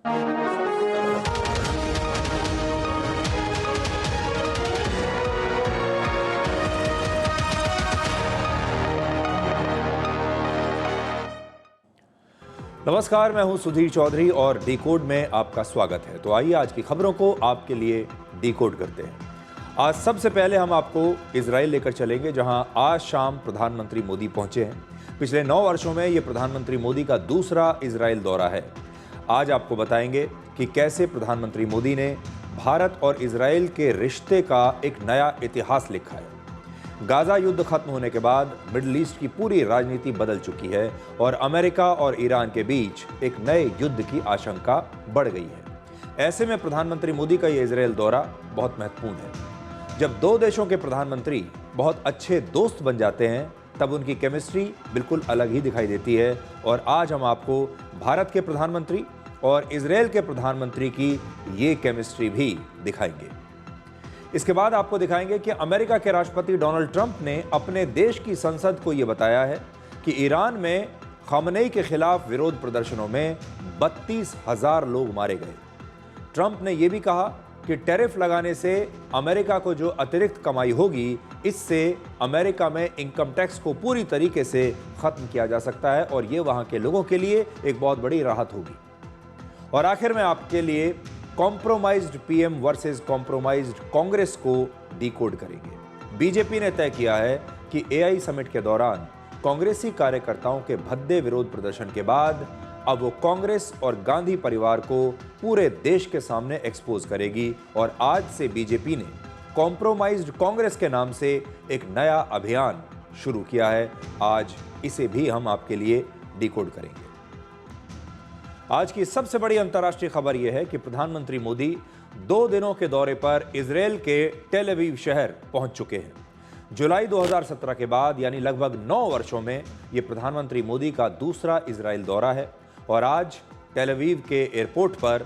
नमस्कार, मैं हूं सुधीर चौधरी और डिकोड में आपका स्वागत है। तो आइए आज की खबरों को आपके लिए डिकोड करते हैं। आज सबसे पहले हम आपको इजराइल लेकर चलेंगे, जहां आज शाम प्रधानमंत्री मोदी पहुंचे हैं। पिछले 9 वर्षों में ये प्रधानमंत्री मोदी का दूसरा इजराइल दौरा है। आज आपको बताएंगे कि कैसे प्रधानमंत्री मोदी ने भारत और इजराइल के रिश्ते का एक नया इतिहास लिखा है। गाजा युद्ध खत्म होने के बाद मिडिल ईस्ट की पूरी राजनीति बदल चुकी है और अमेरिका और ईरान के बीच एक नए युद्ध की आशंका बढ़ गई है। ऐसे में प्रधानमंत्री मोदी का ये इजराइल दौरा बहुत महत्वपूर्ण है। जब दो देशों के प्रधानमंत्री बहुत अच्छे दोस्त बन जाते हैं, तब उनकी केमिस्ट्री बिल्कुल अलग ही दिखाई देती है। और आज हम आपको भारत के प्रधानमंत्री और इजराइल के प्रधानमंत्री की ये केमिस्ट्री भी दिखाएंगे। इसके बाद आपको दिखाएंगे कि अमेरिका के राष्ट्रपति डोनाल्ड ट्रंप ने अपने देश की संसद को यह बताया है कि ईरान में खामनेई के खिलाफ विरोध प्रदर्शनों में 32,000 लोग मारे गए। ट्रंप ने यह भी कहा कि टैरिफ लगाने से अमेरिका को जो अतिरिक्त कमाई होगी, इससे अमेरिका में इनकम टैक्स को पूरी तरीके से खत्म किया जा सकता है और ये वहां के लोगों के लिए एक बहुत बड़ी राहत होगी। और आखिर में आपके लिए compromised PM versus compromised Congress को डिकोड करेंगे। बीजेपी ने तय किया है कि एआई समिट के दौरान कांग्रेसी कार्यकर्ताओं के भद्दे विरोध प्रदर्शन के बाद अब वो कांग्रेस और गांधी परिवार को पूरे देश के सामने एक्सपोज करेगी। और आज से बीजेपी ने कॉम्प्रोमाइज्ड कांग्रेस के नाम से एक नया अभियान शुरू किया है। आज इसे भी हम आपके लिए डिकोड करेंगे। आज की सबसे बड़ी अंतर्राष्ट्रीय खबर यह है कि प्रधानमंत्री मोदी 2 दिनों के दौरे पर इजराइल के टेल अवीव शहर पहुंच चुके हैं। जुलाई 2017 के बाद यानी लगभग 9 वर्षों में यह प्रधानमंत्री मोदी का दूसरा इजराइल दौरा है। और आज टेल अवीव के एयरपोर्ट पर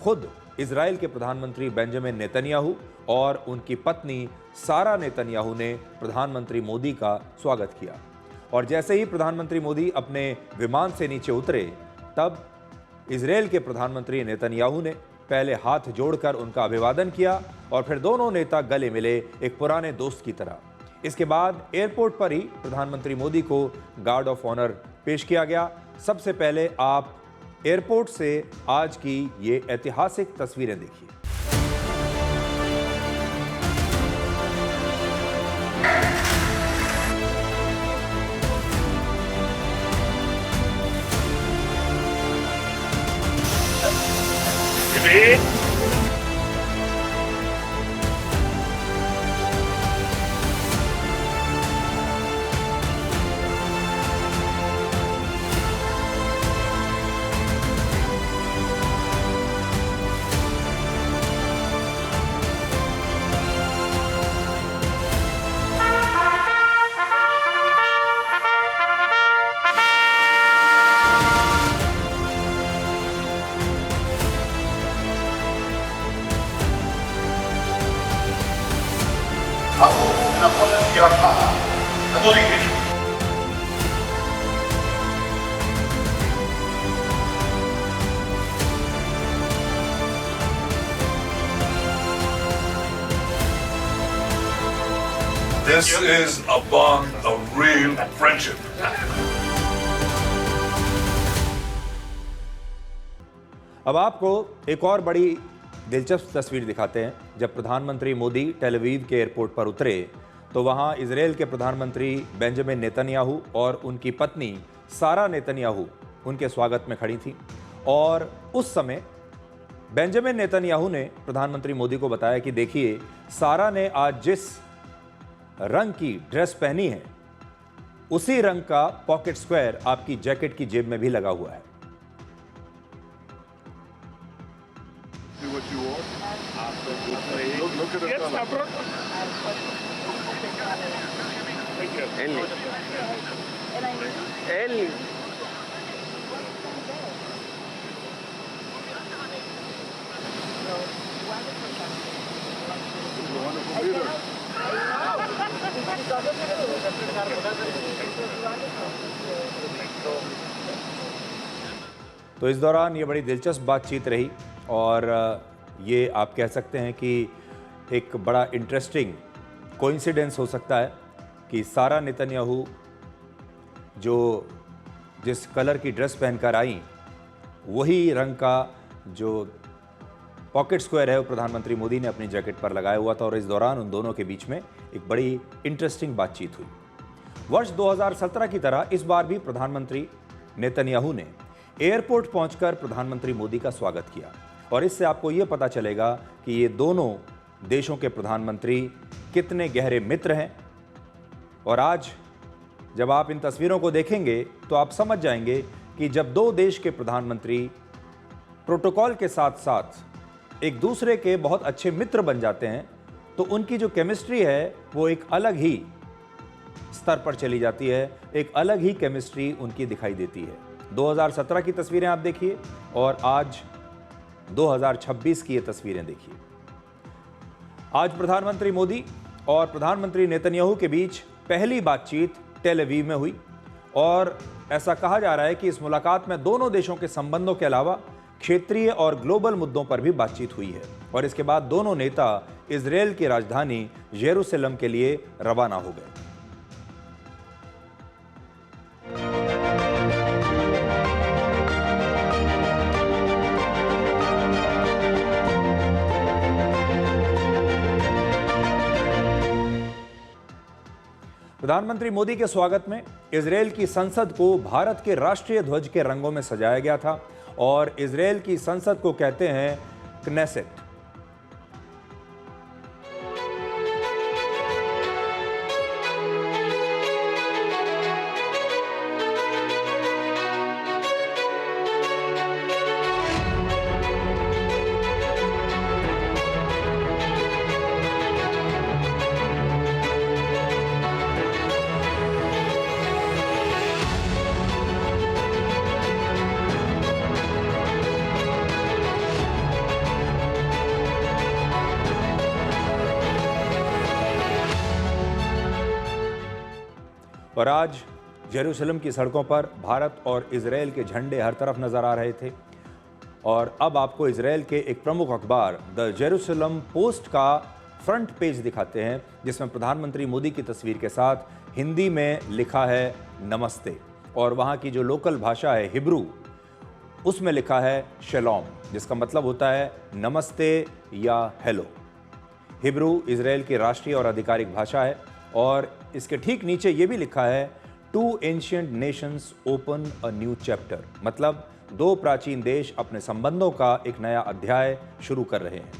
खुद इजराइल के प्रधानमंत्री बेंजामिन नेतन्याहू और उनकी पत्नी सारा नेतन्याहू ने प्रधानमंत्री मोदी का स्वागत किया। और जैसे ही प्रधानमंत्री मोदी अपने विमान से नीचे उतरे, तब इजराइल के प्रधानमंत्री नेतन्याहू ने पहले हाथ जोड़कर उनका अभिवादन किया और फिर दोनों नेता गले मिले एक पुराने दोस्त की तरह। इसके बाद एयरपोर्ट पर ही प्रधानमंत्री मोदी को गार्ड ऑफ ऑनर पेश किया गया। सबसे पहले आप एयरपोर्ट से आज की ये ऐतिहासिक तस्वीरें देखिए। This is a bond of real friendship. अब आपको एक और बड़ी दिलचस्प तस्वीर दिखाते हैं। जब प्रधानमंत्री मोदी टेल अवीव के एयरपोर्ट पर उतरे, तो वहां इजराइल के प्रधानमंत्री बेंजामिन नेतन्याहू और उनकी पत्नी सारा नेतन्याहू उनके स्वागत में खड़ी थी। और उस समय बेंजामिन नेतन्याहू ने प्रधानमंत्री मोदी को बताया कि देखिए, सारा ने आज जिस रंग की ड्रेस पहनी है, उसी रंग का पॉकेट स्क्वायर आपकी जैकेट की जेब में भी लगा हुआ है। तो इस दौरान ये बड़ी दिलचस्प बातचीत रही और ये आप कह सकते हैं कि एक बड़ा इंटरेस्टिंग कोइंसिडेंस हो सकता है कि सारा नेतन्याहू जो जिस कलर की ड्रेस पहनकर आई वही रंग का जो पॉकेट स्क्वायर है वो प्रधानमंत्री मोदी ने अपनी जैकेट पर लगाया हुआ था और इस दौरान उन दोनों के बीच में एक बड़ी इंटरेस्टिंग बातचीत हुई। वर्ष 2017 की तरह इस बार भी प्रधानमंत्री नेतन्याहू ने एयरपोर्ट पहुंचकर प्रधानमंत्री मोदी का स्वागत किया और इससे आपको ये पता चलेगा कि ये दोनों देशों के प्रधानमंत्री कितने गहरे मित्र हैं। और आज जब आप इन तस्वीरों को देखेंगे तो आप समझ जाएंगे कि जब दो देश के प्रधानमंत्री प्रोटोकॉल के साथ साथ एक दूसरे के बहुत अच्छे मित्र बन जाते हैं तो उनकी जो केमिस्ट्री है वो एक अलग ही स्तर पर चली जाती है, एक अलग ही केमिस्ट्री उनकी दिखाई देती है। 2017 की तस्वीरें आप देखिए और आज 2026 की ये तस्वीरें देखिए। आज प्रधानमंत्री मोदी और प्रधानमंत्री नेतन्याहू के बीच पहली बातचीत टेल अवीव में हुई और ऐसा कहा जा रहा है कि इस मुलाकात में दोनों देशों के संबंधों के अलावा क्षेत्रीय और ग्लोबल मुद्दों पर भी बातचीत हुई है और इसके बाद दोनों नेता इजरायल की राजधानी यरूशलेम के लिए रवाना हो गए। प्रधानमंत्री मोदी के स्वागत में इजरायल की संसद को भारत के राष्ट्रीय ध्वज के रंगों में सजाया गया था और इजरायल की संसद को कहते हैं क्नेसेट। और आज यरूशलेम की सड़कों पर भारत और इजरायल के झंडे हर तरफ नजर आ रहे थे और अब आपको इजरायल के एक प्रमुख अखबार द जेरूसलम पोस्ट का फ्रंट पेज दिखाते हैं जिसमें प्रधानमंत्री मोदी की तस्वीर के साथ हिंदी में लिखा है नमस्ते और वहाँ की जो लोकल भाषा है हिब्रू उसमें लिखा है शेलोम, जिसका मतलब होता है नमस्ते या हेलो। हिब्रू इजरायल की राष्ट्रीय और आधिकारिक भाषा है और इसके ठीक नीचे ये भी लिखा है to ancient nations open a new chapter, मतलब दो प्राचीन देश अपने संबंधों का एक नया अध्याय शुरू कर रहे हैं।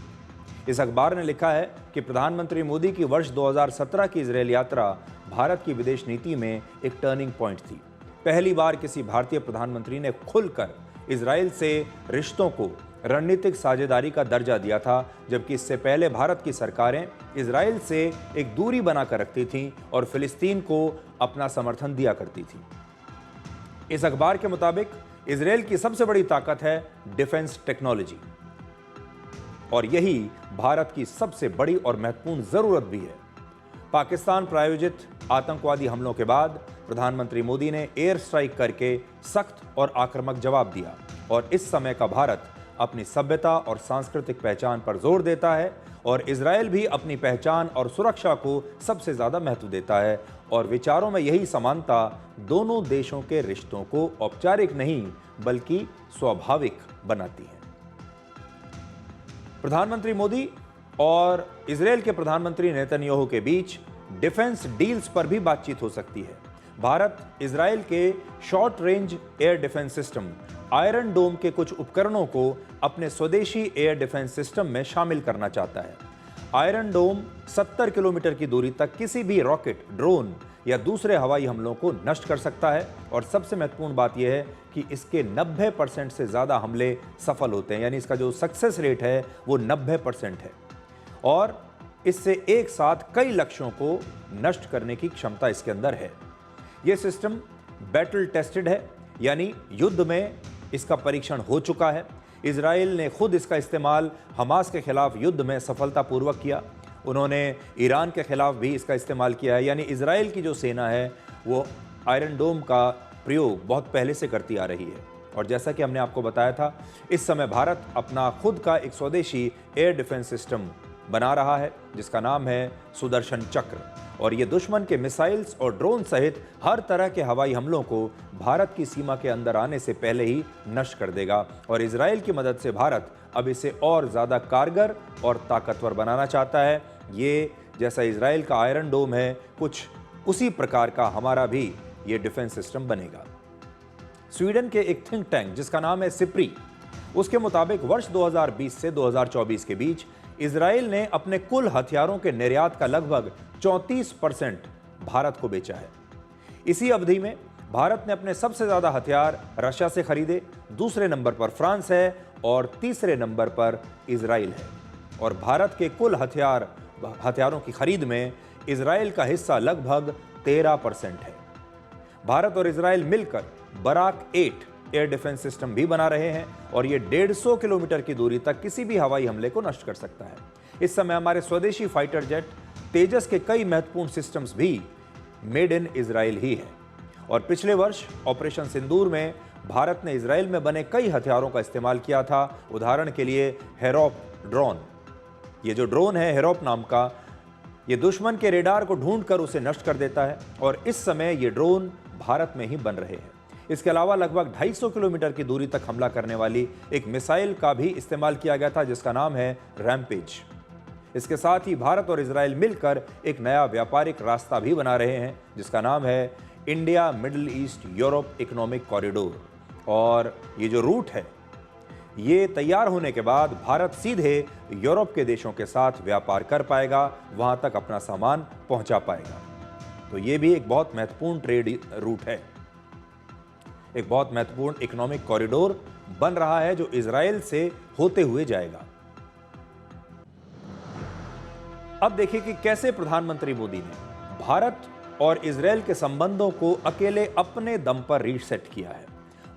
इस अखबार ने लिखा है कि प्रधानमंत्री मोदी की वर्ष 2017 की इजरायल यात्रा भारत की विदेश नीति में एक टर्निंग पॉइंट थी। पहली बार किसी भारतीय प्रधानमंत्री ने खुलकर इजरायल से रिश्तों को रणनीतिक साझेदारी का दर्जा दिया था, जबकि इससे पहले भारत की सरकारें इजरायल से एक दूरी बनाकर रखती थीं और फिलिस्तीन को अपना समर्थन दिया करती थीं। इस अखबार के मुताबिक इजरायल की सबसे बड़ी ताकत है डिफेंस टेक्नोलॉजी और यही भारत की सबसे बड़ी और महत्वपूर्ण जरूरत भी है। पाकिस्तान प्रायोजित आतंकवादी हमलों के बाद प्रधानमंत्री मोदी ने एयर स्ट्राइक करके सख्त और आक्रामक जवाब दिया और इस समय का भारत अपनी सभ्यता और सांस्कृतिक पहचान पर जोर देता है और इजरायल भी अपनी पहचान और सुरक्षा को सबसे ज्यादा महत्व देता है और विचारों में यही समानता दोनों देशों के रिश्तों को औपचारिक नहीं बल्कि स्वाभाविक बनाती है। प्रधानमंत्री मोदी और इजरायल के प्रधानमंत्री नेतन्याहू के बीच डिफेंस डील्स पर भी बातचीत हो सकती है। भारत इजरायल के short range air defence system Iron Dome के कुछ उपकरणों को अपने स्वदेशी एयर डिफेंस सिस्टम में शामिल करना चाहता है। आयरन डोम 70 किलोमीटर की दूरी तक किसी भी रॉकेट, ड्रोन या दूसरे हवाई हमलों को नष्ट कर सकता है और सबसे महत्वपूर्ण बात यह है कि इसके 90% से ज़्यादा हमले सफल होते हैं, यानी इसका जो सक्सेस रेट है वो 90% है और इससे एक साथ कई लक्ष्यों को नष्ट करने की क्षमता इसके अंदर है। यह सिस्टम बैटल टेस्टेड है, यानी युद्ध में इसका परीक्षण हो चुका है। इजराइल ने खुद इसका इस्तेमाल हमास के खिलाफ युद्ध में सफलतापूर्वक किया। उन्होंने ईरान के खिलाफ भी इसका इस्तेमाल किया है, यानी इजराइल की जो सेना है वो आयरन डोम का प्रयोग बहुत पहले से करती आ रही है और जैसा कि हमने आपको बताया था, इस समय भारत अपना खुद का एक स्वदेशी एयर डिफेंस सिस्टम बना रहा है जिसका नाम है सुदर्शन चक्र, और ये दुश्मन के मिसाइल्स और ड्रोन सहित हर तरह के हवाई हमलों को भारत की सीमा के अंदर आने से पहले ही नष्ट कर देगा। और इजराइल की मदद से भारत अब इसे और ज़्यादा कारगर और ताकतवर बनाना चाहता है। ये जैसा इजराइल का आयरन डोम है, कुछ उसी प्रकार का हमारा भी ये डिफेंस सिस्टम बनेगा। स्वीडन के एक थिंक टैंक जिसका नाम है सिप्री, उसके मुताबिक वर्ष 2020 से 2024 के बीच इजराइल ने अपने कुल हथियारों के निर्यात का लगभग 34% भारत को बेचा है। इसी अवधि में भारत ने अपने सबसे ज्यादा हथियार रशिया से खरीदे, दूसरे नंबर पर फ्रांस है और तीसरे नंबर पर इजराइल है। और भारत के कुल हथियारों की खरीद में इजराइल का हिस्सा लगभग 13% है। भारत और इजराइल मिलकर बराक 8 एयर डिफेंस सिस्टम भी बना रहे हैं और ये 150 किलोमीटर की दूरी तक किसी भी हवाई हमले को नष्ट कर सकता है। इस समय हमारे स्वदेशी फाइटर जेट तेजस के कई महत्वपूर्ण सिस्टम्स भी मेड इन इजराइल ही है। और पिछले वर्ष ऑपरेशन सिंदूर में भारत ने इजराइल में बने कई हथियारों का इस्तेमाल किया था। उदाहरण के लिए हेरोप ड्रोन, ये जो ड्रोन है हेरोप नाम का, ये दुश्मन के रेडार को ढूंढकर उसे नष्ट कर देता है और इस समय ये ड्रोन भारत में ही बन रहे हैं। इसके अलावा लगभग 250 किलोमीटर की दूरी तक हमला करने वाली एक मिसाइल का भी इस्तेमाल किया गया था जिसका नाम है रैम्पेज। इसके साथ ही भारत और इजराइल मिलकर एक नया व्यापारिक रास्ता भी बना रहे हैं जिसका नाम है India middle east Europe economic corridor. और ये जो रूट है ये तैयार होने के बाद भारत सीधे यूरोप के देशों के साथ व्यापार कर पाएगा, वहां तक अपना सामान पहुंचा पाएगा। तो ये भी एक बहुत महत्वपूर्ण ट्रेड रूट है, एक बहुत महत्वपूर्ण इकोनॉमिक कॉरिडोर बन रहा है जो इजराइल से होते हुए जाएगा। अब देखिए कि कैसे प्रधानमंत्री मोदी ने भारत और इजराइल के संबंधों को अकेले अपने दम पर रीसेट किया है।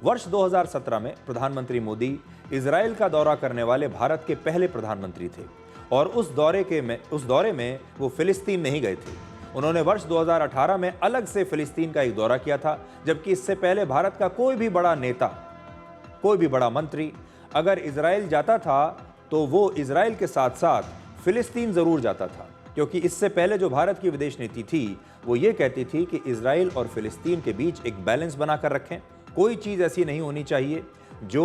वर्ष 2017 में प्रधानमंत्री मोदी इजराइल का दौरा करने वाले भारत के पहले प्रधानमंत्री थे और उस दौरे में वो फिलिस्तीन नहीं गए थे। उन्होंने वर्ष 2018 में अलग से फिलिस्तीन का एक दौरा किया था, जबकि इससे पहले भारत का कोई भी बड़ा नेता, कोई भी बड़ा मंत्री अगर इजराइल जाता था तो वो इजराइल के साथ साथ फिलिस्तीन जरूर जाता था, क्योंकि इससे पहले जो भारत की विदेश नीति थी वो ये कहती थी कि इजराइल और फिलिस्तीन के बीच एक बैलेंस बनाकर रखें। कोई चीज़ ऐसी नहीं होनी चाहिए जो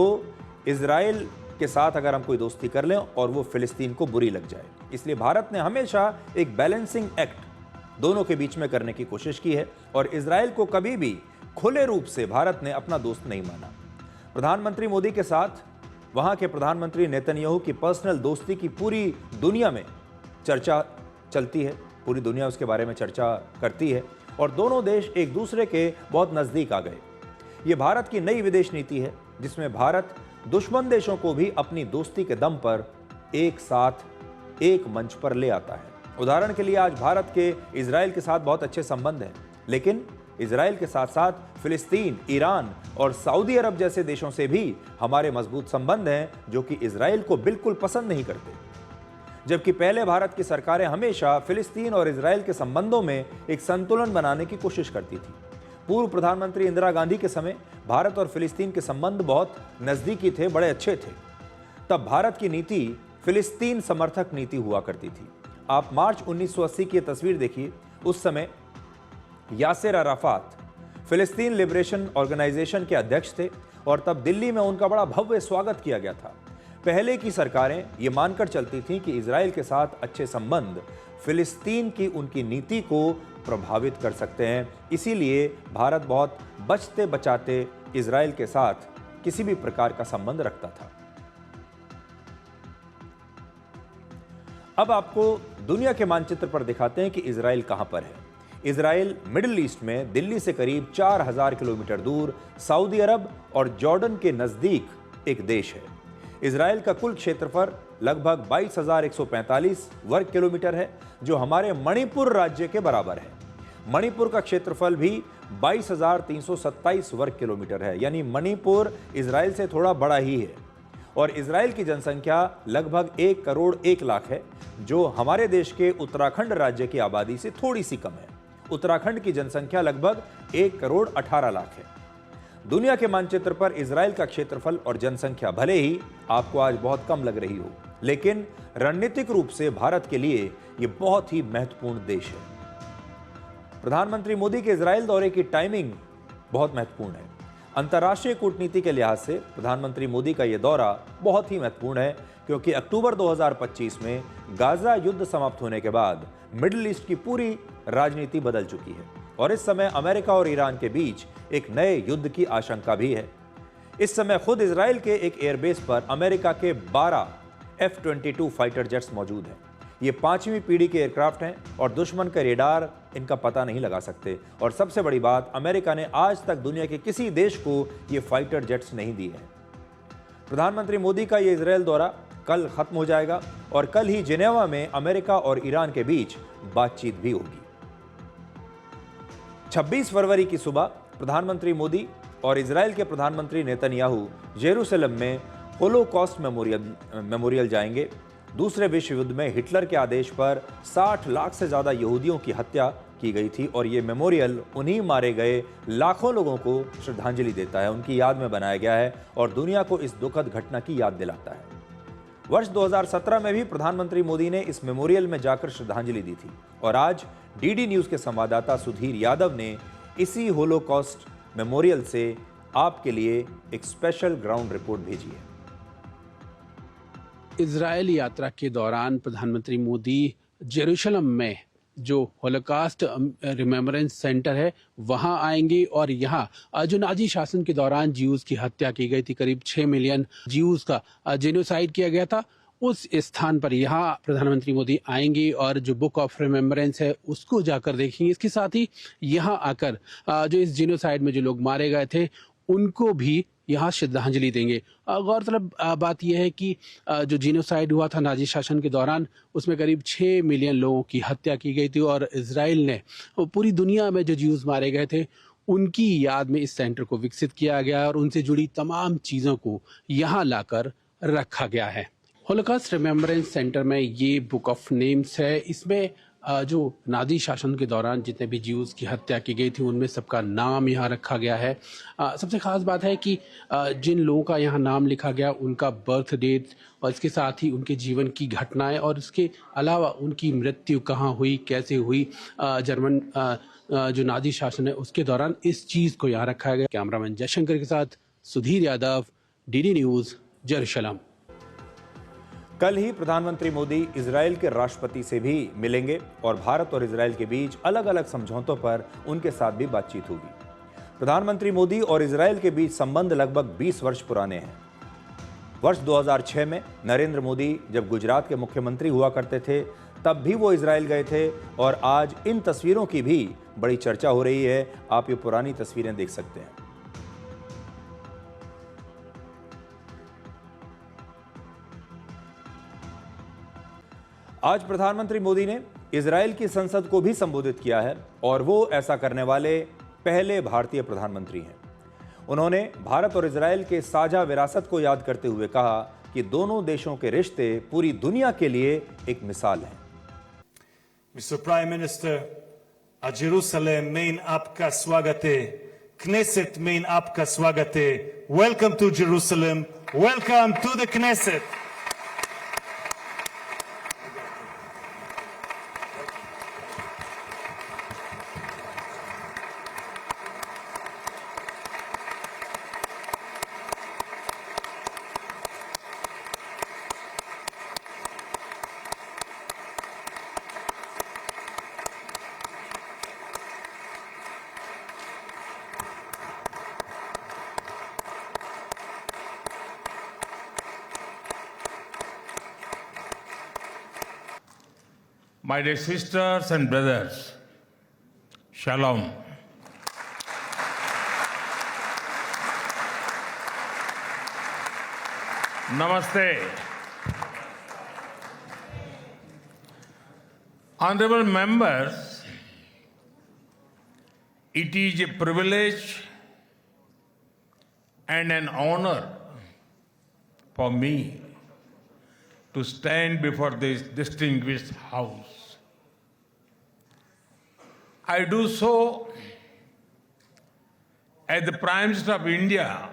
इजराइल के साथ अगर हम कोई दोस्ती कर लें और वो फिलिस्तीन को बुरी लग जाए। इसलिए भारत ने हमेशा एक बैलेंसिंग एक्ट दोनों के बीच में करने की कोशिश की है और इजराइल को कभी भी खुले रूप से भारत ने अपना दोस्त नहीं माना। प्रधानमंत्री मोदी के साथ वहां के प्रधानमंत्री नेतन्याहू की पर्सनल दोस्ती की पूरी दुनिया में चर्चा चलती है, पूरी दुनिया उसके बारे में चर्चा करती है और दोनों देश एक दूसरे के बहुत नज़दीक आ गए। ये भारत की नई विदेश नीति है जिसमें भारत दुश्मन देशों को भी अपनी दोस्ती के दम पर एक साथ एक मंच पर ले आता है। उदाहरण के लिए आज भारत के इजराइल के साथ बहुत अच्छे संबंध हैं, लेकिन इजराइल के साथ साथ फिलिस्तीन, ईरान और सऊदी अरब जैसे देशों से भी हमारे मजबूत संबंध हैं जो कि इजराइल को बिल्कुल पसंद नहीं करते। जबकि पहले भारत की सरकारें हमेशा फिलिस्तीन और इजराइल के संबंधों में एक संतुलन बनाने की कोशिश करती थी। पूर्व प्रधानमंत्री इंदिरा गांधी के समय भारत और फिलिस्तीन के संबंध बहुत नजदीकी थे, बड़े अच्छे थे। तब भारत की नीति फिलिस्तीन समर्थक नीति हुआ करती थी। आप मार्च 1980 की तस्वीर देखिए, उस समय यासिर अराफात फिलिस्तीन लिबरेशन ऑर्गेनाइजेशन के अध्यक्ष थे और तब दिल्ली में उनका बड़ा भव्य स्वागत किया गया था। पहले की सरकारें ये मानकर चलती थीं कि इजराइल के साथ अच्छे संबंध फिलिस्तीन की उनकी नीति को प्रभावित कर सकते हैं, इसीलिए भारत बहुत बचते बचाते इजराइल के साथ किसी भी प्रकार का संबंध रखता था। अब आपको दुनिया के मानचित्र पर दिखाते हैं कि इजराइल कहां पर है। इजराइल मिडिल ईस्ट में दिल्ली से करीब 4000 किलोमीटर दूर सऊदी अरब और जॉर्डन के नजदीक एक देश है। इजराइल का कुल क्षेत्रफल लगभग 22,145 वर्ग किलोमीटर है, जो हमारे मणिपुर राज्य के बराबर है। मणिपुर का क्षेत्रफल भी 22,327 वर्ग किलोमीटर है, यानी मणिपुर इजराइल से थोड़ा बड़ा ही है। और इजराइल की जनसंख्या लगभग 1 करोड़ 1 लाख है, जो हमारे देश के उत्तराखंड राज्य की आबादी से थोड़ी सी कम है। उत्तराखंड की जनसंख्या लगभग 1 करोड़ 18 लाख है। दुनिया के मानचित्र पर इजराइल का क्षेत्रफल और जनसंख्या भले ही आपको आज बहुत कम लग रही हो, लेकिन रणनीतिक रूप से भारत के लिए यह बहुत ही महत्वपूर्ण देश है। प्रधानमंत्री मोदी के इजराइल दौरे की टाइमिंग बहुत महत्वपूर्ण है। अंतर्राष्ट्रीय कूटनीति के लिहाज से प्रधानमंत्री मोदी का यह दौरा बहुत ही महत्वपूर्ण है, क्योंकि अक्टूबर 2025 में गाजा युद्ध समाप्त होने के बाद मिडिल ईस्ट की पूरी राजनीति बदल चुकी है और इस समय अमेरिका और ईरान के बीच एक नए युद्ध की आशंका भी है। इस समय खुद इजराइल के एक एयरबेस पर अमेरिका के 12 F-22 फाइटर जेट्स मौजूद हैं। ये 5वीं पीढ़ी के एयरक्राफ्ट हैं और दुश्मन का रेडार इनका पता नहीं लगा सकते। और सबसे बड़ी बात, अमेरिका ने आज तक दुनिया के किसी देश को ये फाइटर जेट्स नहीं दिए हैं। प्रधानमंत्री मोदी का ये इजराइल दौरा कल खत्म हो जाएगा और कल ही जिनेवा में अमेरिका और ईरान के बीच बातचीत भी होगी। 26 फरवरी की सुबह प्रधानमंत्री मोदी और इजराइल के प्रधानमंत्री नेतन्याहू जेरूसलम में होलोकॉस्ट मेमोरियल जाएंगे। दूसरे विश्व युद्ध में हिटलर के आदेश पर 60 लाख से ज्यादा यहूदियों की हत्या की गई थी और ये मेमोरियल उन्हीं मारे गए लाखों लोगों को श्रद्धांजलि देता है, उनकी याद में बनाया गया है और दुनिया को इस दुखद घटना की याद दिलाता है। वर्ष 2017 में भी प्रधानमंत्री मोदी ने इस मेमोरियल में जाकर श्रद्धांजलि दी थी और आज डीडी न्यूज के संवाददाता सुधीर यादव ने इसी होलोकॉस्ट मेमोरियल से आपके लिए एक स्पेशल ग्राउंड रिपोर्ट भेजी है। इजराइल यात्रा के दौरान प्रधानमंत्री मोदी जेरूशलम में जो होलोकॉस्ट रिमेम्बरेंस सेंटर है वहां आएंगे और यहाँ जो नाजी शासन के दौरान ज्यूज की हत्या की गई थी, करीब 6 मिलियन ज्यूज का जेनोसाइड किया गया था, उस स्थान पर यहाँ प्रधानमंत्री मोदी आएंगे और जो बुक ऑफ रिमेम्बरेंस है उसको जाकर देखेंगे। इसके साथ ही यहाँ आकर जो इस जेनोसाइड में जो लोग मारे गए थे उनको भी यहाँ श्रद्धांजलि देंगे। गौरतलब बात यह है कि जो जीनोसाइड हुआ था नाजी शासन के दौरान, उसमें करीब 6 मिलियन लोगों की हत्या की गई थी और इजराइल ने पूरी दुनिया में जो ज्यूज मारे गए थे उनकी याद में इस सेंटर को विकसित किया गया और उनसे जुड़ी तमाम चीज़ों को यहाँ लाकर रखा गया है। होलोकॉस्ट रिमेम्बरेंस सेंटर में ये बुक ऑफ नेम्स है। इसमें जो नाजी शासन के दौरान जितने भी ज्यूज की हत्या की गई थी उनमें सबका नाम यहाँ रखा गया है। सबसे खास बात है कि जिन लोगों का यहाँ नाम लिखा गया उनका बर्थ डेट और इसके साथ ही उनके जीवन की घटनाएं और इसके अलावा उनकी मृत्यु कहाँ हुई, कैसे हुई, जर्मन जो नाजी शासन है उसके दौरान, इस चीज़ को यहाँ रखा गया। कैमरामैन जयशंकर के साथ Sudhir Yadav, DD news, Jerusalem. कल ही प्रधानमंत्री मोदी इजराइल के राष्ट्रपति से भी मिलेंगे और भारत और इजराइल के बीच अलग अलग समझौतों पर उनके साथ भी बातचीत होगी। प्रधानमंत्री मोदी और इजराइल के बीच संबंध लगभग 20 वर्ष पुराने हैं। वर्ष 2006 में नरेंद्र मोदी जब गुजरात के मुख्यमंत्री हुआ करते थे तब भी वो इजराइल गए थे और आज इन तस्वीरों की भी बड़ी चर्चा हो रही है। आप ये पुरानी तस्वीरें देख सकते हैं। आज प्रधानमंत्री मोदी ने इजराइल की संसद को भी संबोधित किया है और वो ऐसा करने वाले पहले भारतीय प्रधानमंत्री हैं। उन्होंने भारत और इजराइल के साझा विरासत को याद करते हुए कहा कि दोनों देशों के रिश्ते पूरी दुनिया के लिए एक मिसाल हैं। मिस्टर प्राइम मिनिस्टर, जेरूसलम में आपका स्वागत है, क्नेसेट में आपका स्वागत है। Welcome to Jerusalem, welcome to the Knesset. My dear sisters and brothers, Shalom. Namaste. Honorable members, it is a privilege and an honor for me to stand before this distinguished house. I do so as the Prime Minister of India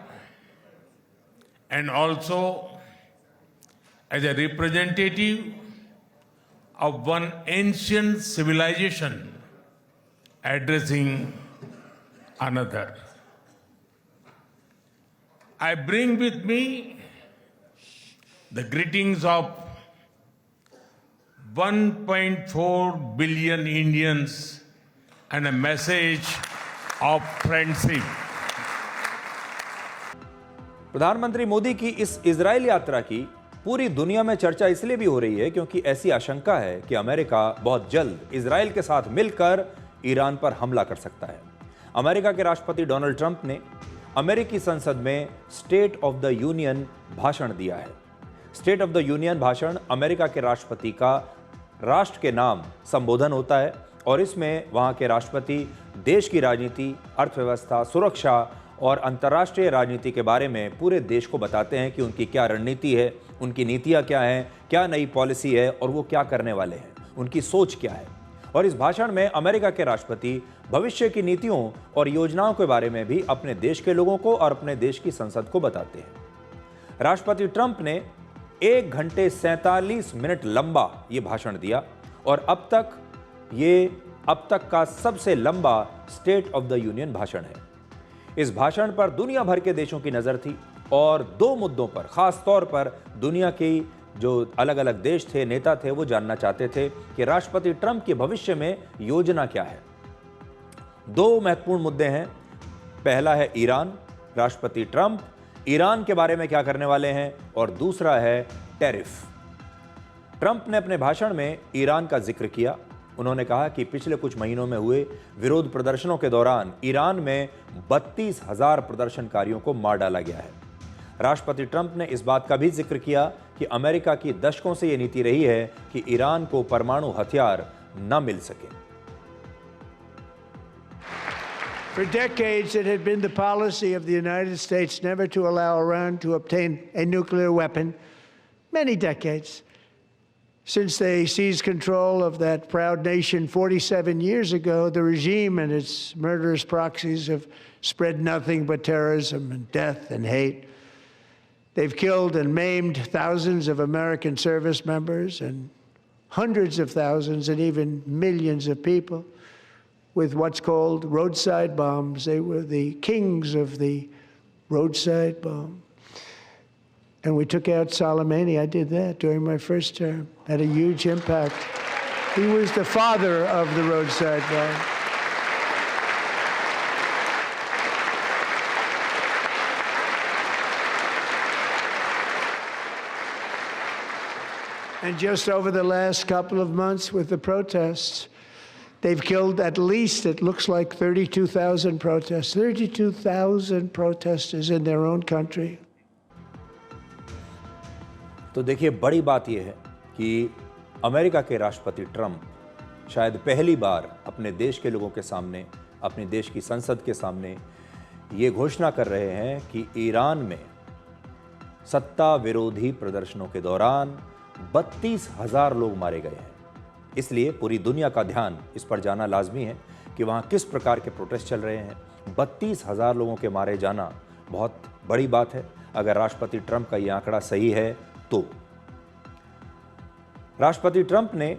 and also as a representative of one ancient civilization addressing another. I bring with me the greetings of 1.4 billion Indians and a message of friendship. प्रधानमंत्री मोदी की इस Israel यात्रा की पूरी दुनिया में चर्चा इसलिए भी हो रही है क्योंकि ऐसी आशंका है कि अमेरिका बहुत जल्द इजराइल के साथ मिलकर ईरान पर हमला कर सकता है। अमेरिका के राष्ट्रपति डोनाल्ड ट्रंप ने अमेरिकी संसद में स्टेट ऑफ द यूनियन भाषण दिया है। स्टेट ऑफ द यूनियन भाषण अमेरिका के राष्ट्रपति का राष्ट्र के नाम संबोधन होता है और इसमें वहां के राष्ट्रपति देश की राजनीति, अर्थव्यवस्था, सुरक्षा और अंतर्राष्ट्रीय राजनीति के बारे में पूरे देश को बताते हैं कि उनकी क्या रणनीति है, उनकी नीतियां क्या हैं, क्या नई पॉलिसी है और वो क्या करने वाले हैं, उनकी सोच क्या है। और इस भाषण में अमेरिका के राष्ट्रपति भविष्य की नीतियों और योजनाओं के बारे में भी अपने देश के लोगों को और अपने देश की संसद को बताते हैं। राष्ट्रपति ट्रंप ने 1 घंटे 47 मिनट लंबा ये भाषण दिया और अब तक का सबसे लंबा स्टेट ऑफ द यूनियन भाषण है। इस भाषण पर दुनिया भर के देशों की नजर थी और 2 मुद्दों पर, खास तौर पर दुनिया की जो अलग अलग देश थे, नेता थे, वो जानना चाहते थे कि राष्ट्रपति ट्रंप के भविष्य में योजना क्या है। 2 महत्वपूर्ण मुद्दे हैं। पहला है ईरान, राष्ट्रपति ट्रंप ईरान के बारे में क्या करने वाले हैं, और दूसरा है टैरिफ। ट्रंप ने अपने भाषण में ईरान का जिक्र किया। उन्होंने कहा कि पिछले कुछ महीनों में हुए विरोध प्रदर्शनों के दौरान ईरान में 32,000 प्रदर्शनकारियों को मार डाला गया है। राष्ट्रपति ट्रंप ने इस बात का भी जिक्र किया कि अमेरिका की दशकों से यह नीति रही है कि ईरान को परमाणु हथियार न मिल सके। For decades, it had been the policy of the United States never to allow Iran to obtain a nuclear weapon. Many decades. Since they seized control of that proud nation 47 years ago, the regime and its murderous proxies have spread nothing but terrorism and death and hate. They've killed and maimed thousands of American service members and hundreds of thousands and even millions of people with what's called roadside bombs. They were the kings of the roadside bomb. And we took out Soleimani. I did that during my first term. Had a huge impact. He was the father of the roadside bomb. And just over the last couple of months with the protests, they've killed at least, it looks like 32,000 protests, 32,000 protesters in their own country. तो देखिए, बड़ी बात यह है कि America के राष्ट्रपति Trump शायद पहली बार अपने देश के लोगों के सामने, अपने देश की संसद के सामने ये घोषणा कर रहे हैं कि ईरान में सत्ता विरोधी प्रदर्शनों के दौरान 32,000 लोग मारे गए हैं। इसलिए पूरी दुनिया का ध्यान इस पर जाना लाजमी है कि वहाँ किस प्रकार के प्रोटेस्ट चल रहे हैं। 32,000 लोगों के मारे जाना बहुत बड़ी बात है। अगर राष्ट्रपति ट्रंप का ये आंकड़ा सही है तो राष्ट्रपति ट्रंप ने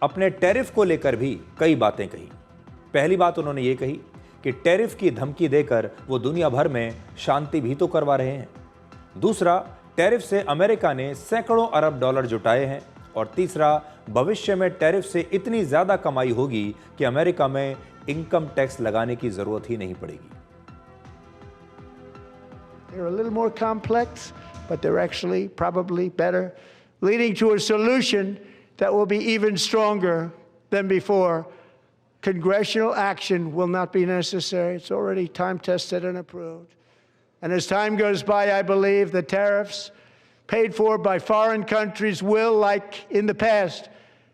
अपने टैरिफ को लेकर भी कई बातें कही। पहली बात उन्होंने ये कही कि टैरिफ की धमकी देकर वो दुनिया भर में शांति भी तो करवा रहे हैं। दूसरा, टैरिफ से अमेरिका ने सैकड़ों अरब डॉलर जुटाए हैं। और तीसरा, भविष्य में टैरिफ से इतनी ज्यादा कमाई होगी कि अमेरिका में इनकम टैक्स लगाने की जरूरत ही नहीं पड़ेगी। They're a little more complex, but they're actually probably better, leading to a solution that will be even stronger than before. Congressional action will not be necessary. It's already time-tested and approved. And as time goes by, I believe the tariffs paid for by foreign countries will, like in the past,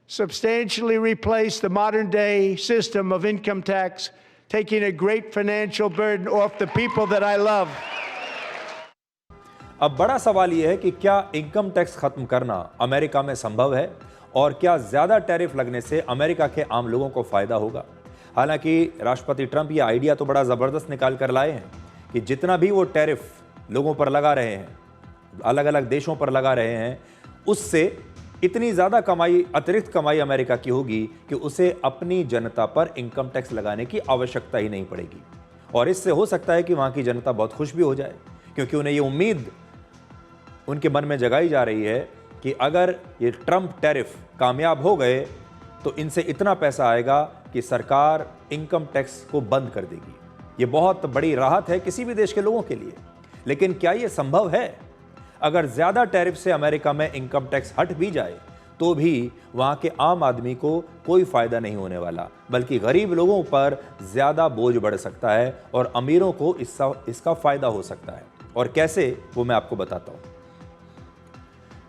substantially replace the modern-day system of income tax, taking a great financial burden off the people that I love. अब बड़ा सवाल यह है कि क्या income tax खत्म करना America में संभव है और क्या ज्यादा टैरिफ लगने से अमेरिका के आम लोगों को फायदा होगा। हालांकि राष्ट्रपति ट्रंप ये आइडिया तो बड़ा जबरदस्त निकाल कर लाए हैं कि जितना भी वो टैरिफ लोगों पर लगा रहे हैं, अलग अलग देशों पर लगा रहे हैं, उससे इतनी ज़्यादा कमाई, अतिरिक्त कमाई अमेरिका की होगी कि उसे अपनी जनता पर इनकम टैक्स लगाने की आवश्यकता ही नहीं पड़ेगी। और इससे हो सकता है कि वहाँ की जनता बहुत खुश भी हो जाए, क्योंकि उन्हें ये उम्मीद उनके मन में जगाई जा रही है कि अगर ये ट्रंप टैरिफ कामयाब हो गए तो इनसे इतना पैसा आएगा कि सरकार इनकम टैक्स को बंद कर देगी। ये बहुत बड़ी राहत है किसी भी देश के लोगों के लिए। लेकिन क्या ये संभव है? अगर ज़्यादा टैरिफ से अमेरिका में इनकम टैक्स हट भी जाए तो भी वहाँ के आम आदमी को कोई फ़ायदा नहीं होने वाला, बल्कि गरीब लोगों पर ज़्यादा बोझ बढ़ सकता है और अमीरों को इसका फ़ायदा हो सकता है। और कैसे, वो मैं आपको बताता हूँ।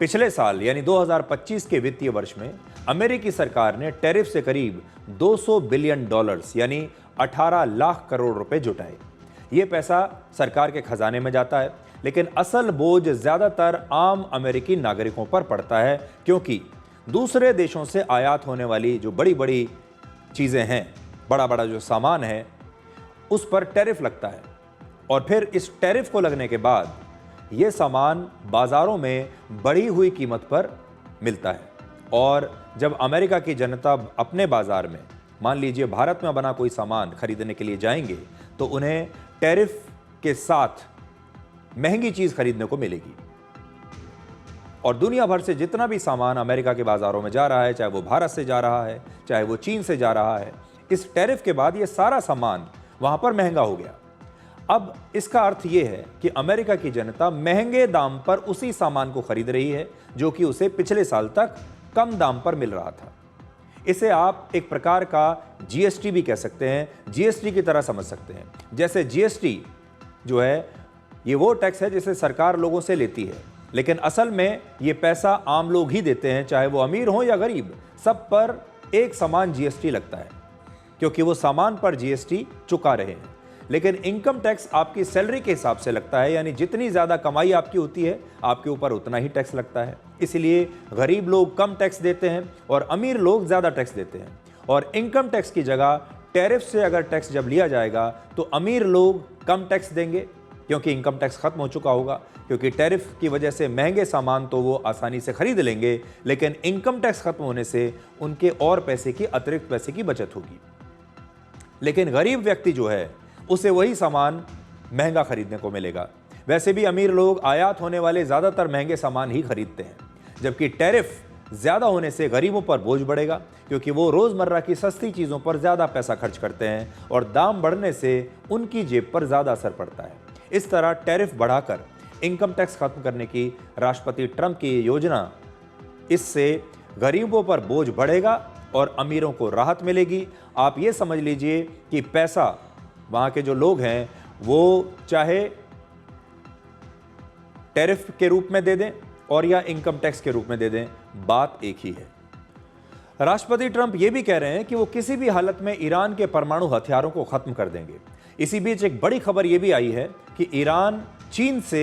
पिछले साल यानी 2025 के वित्तीय वर्ष में अमेरिकी सरकार ने टैरिफ से करीब $200 बिलियन यानी 18 लाख करोड़ रुपए जुटाए। ये पैसा सरकार के खजाने में जाता है, लेकिन असल बोझ ज़्यादातर आम अमेरिकी नागरिकों पर पड़ता है, क्योंकि दूसरे देशों से आयात होने वाली जो बड़ी बड़ी चीज़ें हैं, बड़ा बड़ा जो सामान है, उस पर टैरिफ लगता है। और फिर इस टैरिफ को लगने के बाद ये सामान बाज़ारों में बढ़ी हुई कीमत पर मिलता है। और जब अमेरिका की जनता अपने बाज़ार में, मान लीजिए भारत में बना कोई सामान खरीदने के लिए जाएंगे, तो उन्हें टैरिफ के साथ महंगी चीज़ खरीदने को मिलेगी। और दुनिया भर से जितना भी सामान अमेरिका के बाज़ारों में जा रहा है, चाहे वो भारत से जा रहा है, चाहे वो चीन से जा रहा है, इस टैरिफ के बाद ये सारा सामान वहाँ पर महंगा हो गया। अब इसका अर्थ ये है कि अमेरिका की जनता महंगे दाम पर उसी सामान को खरीद रही है जो कि उसे पिछले साल तक कम दाम पर मिल रहा था। इसे आप एक प्रकार का जीएसटी भी कह सकते हैं, जीएसटी की तरह समझ सकते हैं। जैसे जीएसटी जो है ये वो टैक्स है जिसे सरकार लोगों से लेती है, लेकिन असल में ये पैसा आम लोग ही देते हैं, चाहे वो अमीर हो या गरीब, सब पर एक समान जीएसटी लगता है, क्योंकि वो सामान पर जीएसटी चुका रहे हैं। लेकिन इनकम टैक्स आपकी सैलरी के हिसाब से लगता है, यानी जितनी ज़्यादा कमाई आपकी होती है आपके ऊपर उतना ही टैक्स लगता है। इसलिए गरीब लोग कम टैक्स देते हैं और अमीर लोग ज़्यादा टैक्स देते हैं। और इनकम टैक्स की जगह टैरिफ से अगर टैक्स जब लिया जाएगा तो अमीर लोग कम टैक्स देंगे, क्योंकि इनकम टैक्स खत्म हो चुका होगा, क्योंकि टैरिफ की वजह से महंगे सामान तो वो आसानी से खरीद लेंगे, लेकिन इनकम टैक्स खत्म होने से उनके और पैसे की, अतिरिक्त पैसे की बचत होगी। लेकिन गरीब व्यक्ति जो है उसे वही सामान महंगा खरीदने को मिलेगा। वैसे भी अमीर लोग आयात होने वाले ज़्यादातर महंगे सामान ही खरीदते हैं, जबकि टैरिफ ज़्यादा होने से गरीबों पर बोझ बढ़ेगा, क्योंकि वो रोज़मर्रा की सस्ती चीज़ों पर ज़्यादा पैसा खर्च करते हैं और दाम बढ़ने से उनकी जेब पर ज़्यादा असर पड़ता है। इस तरह टैरिफ बढ़ाकर इनकम टैक्स खत्म करने की राष्ट्रपति ट्रंप की योजना, इससे गरीबों पर बोझ बढ़ेगा और अमीरों को राहत मिलेगी। आप ये समझ लीजिए कि पैसा वहाँ के जो लोग हैं वो चाहे टैरिफ के रूप में दे दें और या इनकम टैक्स के रूप में दे दें, बात एक ही है। राष्ट्रपति ट्रंप ये भी कह रहे हैं कि वो किसी भी हालत में ईरान के परमाणु हथियारों को खत्म कर देंगे। इसी बीच एक बड़ी खबर ये भी आई है कि ईरान चीन से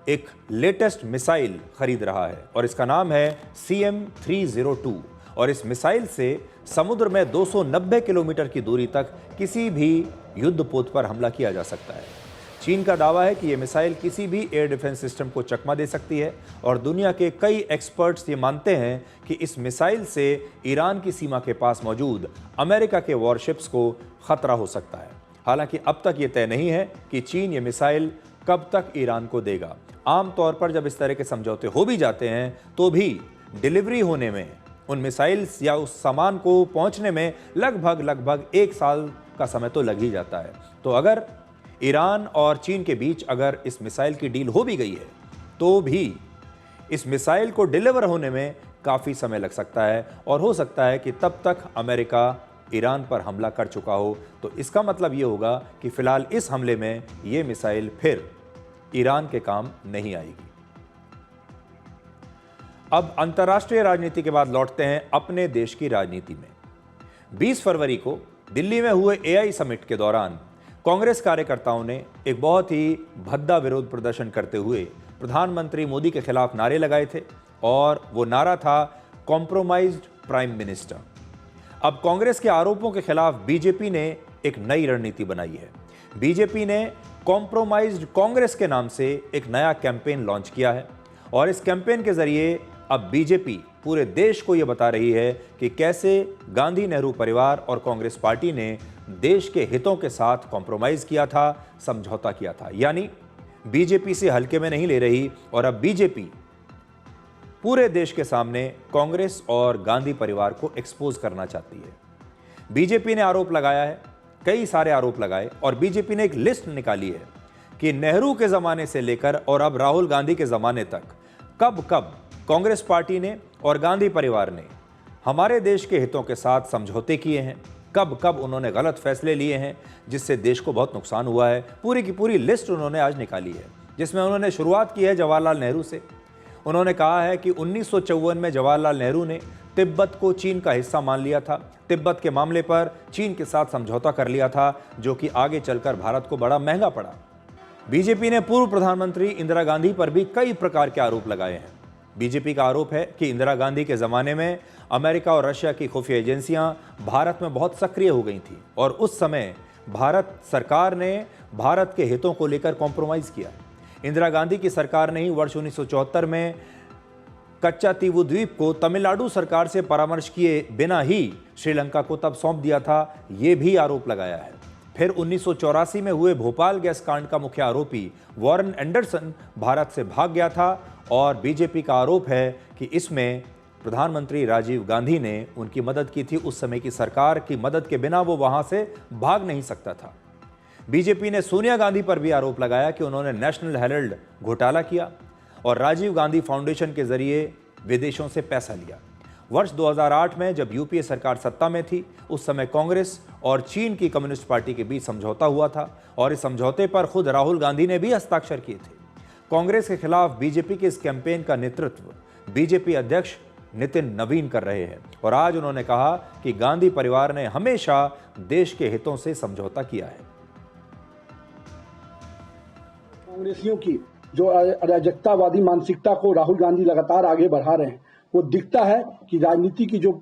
एक लेटेस्ट मिसाइल खरीद रहा है और इसका नाम है CM-302 और इस मिसाइल से समुद्र में 290 किलोमीटर की दूरी तक किसी भी युद्धपोत पर हमला किया जा सकता है। चीन का दावा है कि यह मिसाइल किसी भी एयर डिफेंस सिस्टम को चकमा दे सकती है और दुनिया के कई एक्सपर्ट्स ये मानते हैं कि इस मिसाइल से ईरान की सीमा के पास मौजूद अमेरिका के वॉरशिप्स को खतरा हो सकता है। हालांकि अब तक ये तय नहीं है कि चीन ये मिसाइल कब तक ईरान को देगा। आमतौर पर जब इस तरह के समझौते हो भी जाते हैं तो भी डिलीवरी होने में, उन मिसाइल्स या उस सामान को पहुंचने में लगभग 1 साल का समय तो लग ही जाता है। तो अगर ईरान और चीन के बीच अगर इस मिसाइल की डील हो भी गई है तो भी इस मिसाइल को डिलीवर होने में काफ़ी समय लग सकता है और हो सकता है कि तब तक अमेरिका ईरान पर हमला कर चुका हो। तो इसका मतलब ये होगा कि फ़िलहाल इस हमले में ये मिसाइल फिर ईरान के काम नहीं आएगी। अब अंतर्राष्ट्रीय राजनीति के बाद लौटते हैं अपने देश की राजनीति में। 20 फरवरी को दिल्ली में हुए AI समिट के दौरान कांग्रेस कार्यकर्ताओं ने एक बहुत ही भद्दा विरोध प्रदर्शन करते हुए प्रधानमंत्री मोदी के खिलाफ नारे लगाए थे और वो नारा था कॉम्प्रोमाइज्ड प्राइम मिनिस्टर। अब कांग्रेस के आरोपों के खिलाफ बीजेपी ने एक नई रणनीति बनाई है। बीजेपी ने कॉम्प्रोमाइज्ड कांग्रेस के नाम से एक नया कैंपेन लॉन्च किया है और इस कैंपेन के जरिए अब बीजेपी पूरे देश को यह बता रही है कि कैसे गांधी नेहरू परिवार और कांग्रेस पार्टी ने देश के हितों के साथ कॉम्प्रोमाइज किया था, समझौता किया था। यानी बीजेपी से हल्के में नहीं ले रही और अब बीजेपी पूरे देश के सामने कांग्रेस और गांधी परिवार को एक्सपोज करना चाहती है। बीजेपी ने आरोप लगाया है, कई सारे आरोप लगाए और बीजेपी ने एक लिस्ट निकाली है कि नेहरू के जमाने से लेकर और अब राहुल गांधी के जमाने तक कब कब कांग्रेस पार्टी ने और गांधी परिवार ने हमारे देश के हितों के साथ समझौते किए हैं, कब कब उन्होंने गलत फैसले लिए हैं जिससे देश को बहुत नुकसान हुआ है। पूरी की पूरी लिस्ट उन्होंने आज निकाली है, जिसमें उन्होंने शुरुआत की है जवाहरलाल नेहरू से। उन्होंने कहा है कि 1954 में जवाहरलाल नेहरू ने तिब्बत को चीन का हिस्सा मान लिया था, तिब्बत के मामले पर चीन के साथ समझौता कर लिया था, जो कि आगे चलकर भारत को बड़ा महंगा पड़ा। बीजेपी ने पूर्व प्रधानमंत्री इंदिरा गांधी पर भी कई प्रकार के आरोप लगाए हैं। बीजेपी का आरोप है कि इंदिरा गांधी के ज़माने में अमेरिका और रशिया की खुफिया एजेंसियां भारत में बहुत सक्रिय हो गई थीं और उस समय भारत सरकार ने भारत के हितों को लेकर कॉम्प्रोमाइज़ किया। इंदिरा गांधी की सरकार ने ही वर्ष 1974 में कच्चातीवू द्वीप को तमिलनाडु सरकार से परामर्श किए बिना ही श्रीलंका को तब सौंप दिया था, ये भी आरोप लगाया है। फिर 1984 में हुए भोपाल गैस कांड का मुख्य आरोपी वॉरेन एंडरसन भारत से भाग गया था और बीजेपी का आरोप है कि इसमें प्रधानमंत्री राजीव गांधी ने उनकी मदद की थी। उस समय की सरकार की मदद के बिना वो वहां से भाग नहीं सकता था। बीजेपी ने सोनिया गांधी पर भी आरोप लगाया कि उन्होंने नेशनल हेराल्ड घोटाला किया और राजीव गांधी फाउंडेशन के जरिए विदेशों से पैसा लिया। वर्ष 2008 में जब यूपीए सरकार सत्ता में थी, उस समय कांग्रेस और चीन की कम्युनिस्ट पार्टी के बीच समझौता हुआ था और इस समझौते पर खुद राहुल गांधी ने भी हस्ताक्षर किए थे। कांग्रेस के खिलाफ बीजेपी के इस कैंपेन का नेतृत्व बीजेपी अध्यक्ष नितिन नवीन कर रहे हैं और आज उन्होंने कहा कि गांधी परिवार ने हमेशा देश के हितों से समझौता किया है। कांग्रेसियों की जो अराजकतावादी मानसिकता को राहुल गांधी लगातार आगे बढ़ा रहे हैं, वो दिखता है कि राजनीति की जो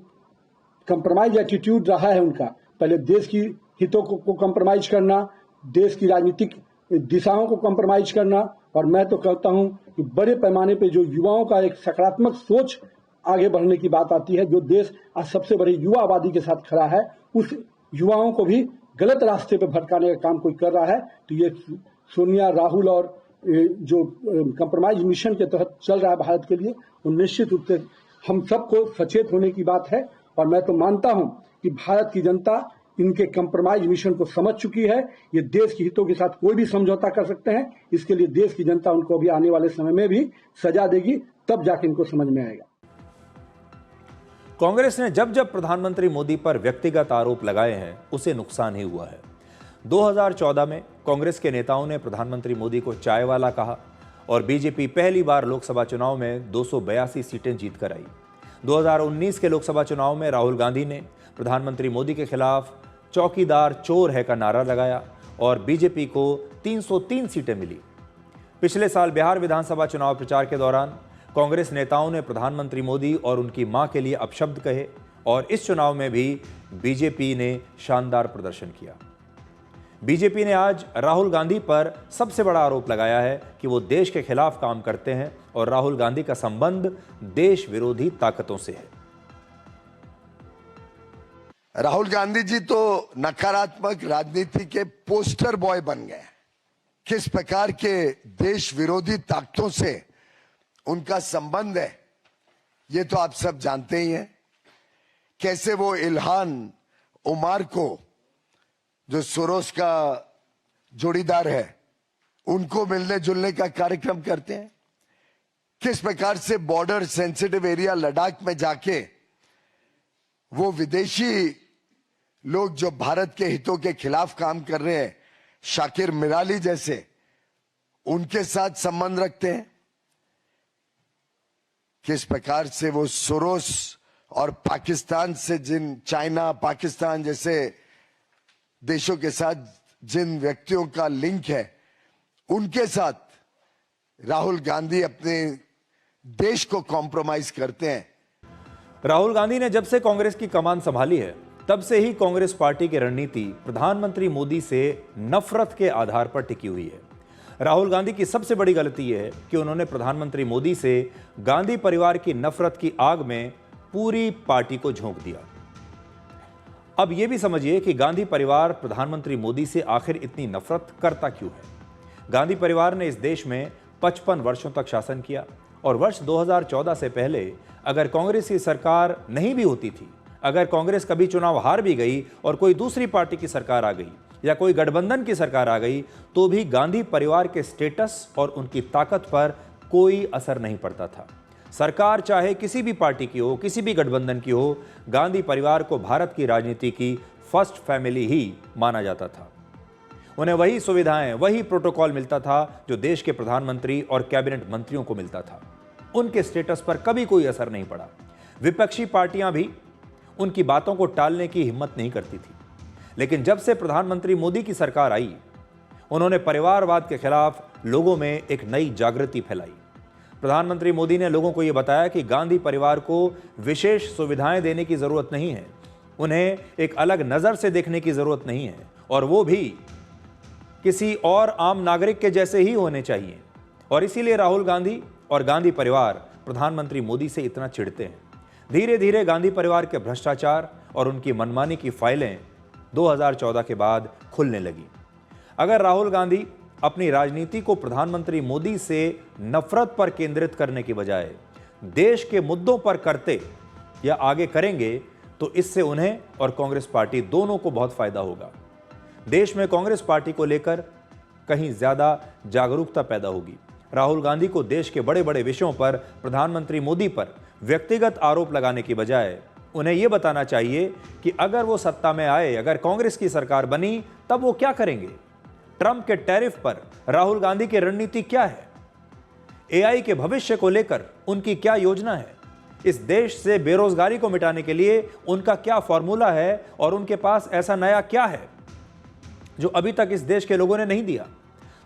कंप्रोमाइज एटीट्यूड रहा है उनका, पहले देश की हितों को कंप्रोमाइज करना, देश की राजनीतिक दिशाओं को कंप्रोमाइज करना, और मैं तो कहता हूं कि बड़े पैमाने पे जो युवाओं का एक सकारात्मक सोच आगे बढ़ने की बात आती है, जो देश आज सबसे बड़े युवा आबादी के साथ खड़ा है, उस युवाओं को भी गलत रास्ते पे भटकाने का काम कोई कर रहा है। तो ये सोनिया, राहुल और जो कंप्रोमाइज मिशन के तहत चल रहा है भारत के लिए, वो निश्चित रूप से हम सबको सचेत होने की बात है। और मैं तो मानता हूं कि भारत की जनता इनके कंप्रोमाइज मिशन को समझ चुकी है। ये देश के हितों के साथ कोई भी समझौता कर सकते हैं, इसके लिए देश की जनता उनको अभी आने वाले समय में भी सजा देगी, तब जाके इनको समझ में आएगा। कांग्रेस ने जब जब प्रधानमंत्री मोदी पर व्यक्तिगत आरोप लगाए हैं, उसे नुकसान ही हुआ है। 2014 में कांग्रेस के नेताओं ने प्रधानमंत्री मोदी को चाय वाला कहा और बीजेपी पहली बार लोकसभा चुनाव में 282 सीटें जीत कर आई। 2019 के लोकसभा चुनाव में राहुल गांधी ने प्रधानमंत्री मोदी के खिलाफ चौकीदार चोर है का नारा लगाया और बीजेपी को 303 सीटें मिली। पिछले साल बिहार विधानसभा चुनाव प्रचार के दौरान कांग्रेस नेताओं ने प्रधानमंत्री मोदी और उनकी मां के लिए अपशब्द कहे और इस चुनाव में भी बीजेपी ने शानदार प्रदर्शन किया। बीजेपी ने आज राहुल गांधी पर सबसे बड़ा आरोप लगाया है कि वो देश के खिलाफ काम करते हैं और राहुल गांधी का संबंध देश विरोधी ताकतों से है। राहुल गांधी जी तो नकारात्मक राजनीति के पोस्टर बॉय बन गए। किस प्रकार के देश विरोधी ताकतों से उनका संबंध है, ये तो आप सब जानते ही हैं। कैसे वो इल्हान उमार को, जो सोरोस का जोड़ीदार है, उनको मिलने जुलने का कार्यक्रम करते हैं। किस प्रकार से बॉर्डर सेंसिटिव एरिया लद्दाख में जाके वो विदेशी लोग जो भारत के हितों के खिलाफ काम कर रहे हैं, शाकिर मिराली जैसे, उनके साथ संबंध रखते हैं। किस प्रकार से वो सोरोस और पाकिस्तान से, जिन चाइना, पाकिस्तान जैसे देशों के साथ जिन व्यक्तियों का लिंक है, उनके साथ राहुल गांधी अपने देश को कॉम्प्रोमाइज करते हैं। राहुल गांधी ने जब से कांग्रेस की कमान संभाली है, तब से ही कांग्रेस पार्टी की रणनीति प्रधानमंत्री मोदी से नफरत के आधार पर टिकी हुई है। राहुल गांधी की सबसे बड़ी गलती यह है कि उन्होंने प्रधानमंत्री मोदी से गांधी परिवार की नफरत की आग में पूरी पार्टी को झोंक दिया। अब यह भी समझिए कि गांधी परिवार प्रधानमंत्री मोदी से आखिर इतनी नफरत करता क्यों है। गांधी परिवार ने इस देश में 55 वर्षों तक शासन किया और वर्ष 2014 से पहले अगर कांग्रेस की सरकार नहीं भी होती थी, अगर कांग्रेस कभी चुनाव हार भी गई और कोई दूसरी पार्टी की सरकार आ गई या कोई गठबंधन की सरकार आ गई, तो भी गांधी परिवार के स्टेटस और उनकी ताकत पर कोई असर नहीं पड़ता था। सरकार चाहे किसी भी पार्टी की हो, किसी भी गठबंधन की हो, गांधी परिवार को भारत की राजनीति की फर्स्ट फैमिली ही माना जाता था। उन्हें वही सुविधाएं, वही प्रोटोकॉल मिलता था जो देश के प्रधानमंत्री और कैबिनेट मंत्रियों को मिलता था। उनके स्टेटस पर कभी कोई असर नहीं पड़ा। विपक्षी पार्टियां भी उनकी बातों को टालने की हिम्मत नहीं करती थी। लेकिन जब से प्रधानमंत्री मोदी की सरकार आई, उन्होंने परिवारवाद के खिलाफ लोगों में एक नई जागृति फैलाई। प्रधानमंत्री मोदी ने लोगों को यह बताया कि गांधी परिवार को विशेष सुविधाएं देने की जरूरत नहीं है, उन्हें एक अलग नजर से देखने की जरूरत नहीं है और वो भी किसी और आम नागरिक के जैसे ही होने चाहिए। और इसीलिए राहुल गांधी और गांधी परिवार प्रधानमंत्री मोदी से इतना चिढ़ते हैं। धीरे धीरे गांधी परिवार के भ्रष्टाचार और उनकी मनमानी की फाइलें 2014 के बाद खुलने लगी। अगर राहुल गांधी अपनी राजनीति को प्रधानमंत्री मोदी से नफरत पर केंद्रित करने की बजाय देश के मुद्दों पर करते या आगे करेंगे, तो इससे उन्हें और कांग्रेस पार्टी दोनों को बहुत फायदा होगा। देश में कांग्रेस पार्टी को लेकर कहीं ज्यादा जागरूकता पैदा होगी। राहुल गांधी को देश के बड़े बड़े विषयों पर प्रधानमंत्री मोदी पर व्यक्तिगत आरोप लगाने की बजाय उन्हें यह बताना चाहिए कि अगर वो सत्ता में आए, अगर कांग्रेस की सरकार बनी, तब वो क्या करेंगे। ट्रंप के टैरिफ पर राहुल गांधी की रणनीति क्या है, एआई के भविष्य को लेकर उनकी क्या योजना है, इस देश से बेरोजगारी को मिटाने के लिए उनका क्या फॉर्मूला है और उनके पास ऐसा नया क्या है जो अभी तक इस देश के लोगों ने नहीं दिया।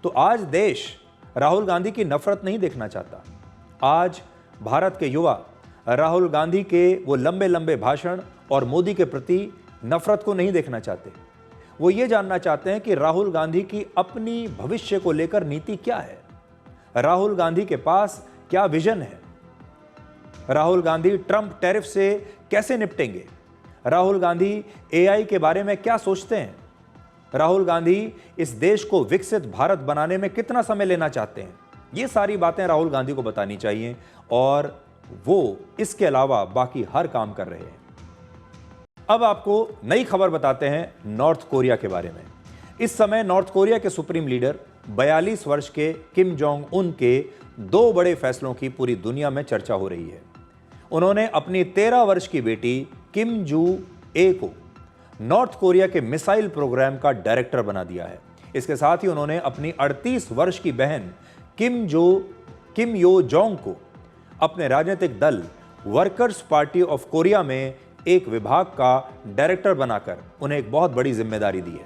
तो आज देश राहुल गांधी की नफरत नहीं देखना चाहता। आज भारत के युवा राहुल गांधी के वो लंबे लंबे भाषण और मोदी के प्रति नफरत को नहीं देखना चाहते। वो ये जानना चाहते हैं कि राहुल गांधी की अपनी भविष्य को लेकर नीति क्या है, राहुल गांधी के पास क्या विजन है, राहुल गांधी ट्रंप टैरिफ से कैसे निपटेंगे, राहुल गांधी एआई के बारे में क्या सोचते हैं, राहुल गांधी इस देश को विकसित भारत बनाने में कितना समय लेना चाहते हैं। ये सारी बातें राहुल गांधी को बतानी चाहिए और वो इसके अलावा बाकी हर काम कर रहे हैं। अब आपको नई खबर बताते हैं नॉर्थ कोरिया के बारे में। इस समय नॉर्थ कोरिया के सुप्रीम लीडर 42 वर्ष के किम जोंग उन के 2 बड़े फैसलों की पूरी दुनिया में चर्चा हो रही है। उन्होंने अपनी 13 वर्ष की बेटी किम जू ए को नॉर्थ कोरिया के मिसाइल प्रोग्राम का डायरेक्टर बना दिया है। इसके साथ ही उन्होंने अपनी 38 वर्ष की बहन किम यो जोंग को अपने राजनीतिक दल वर्कर्स पार्टी ऑफ कोरिया में एक विभाग का डायरेक्टर बनाकर उन्हें एक बहुत बड़ी जिम्मेदारी दी है।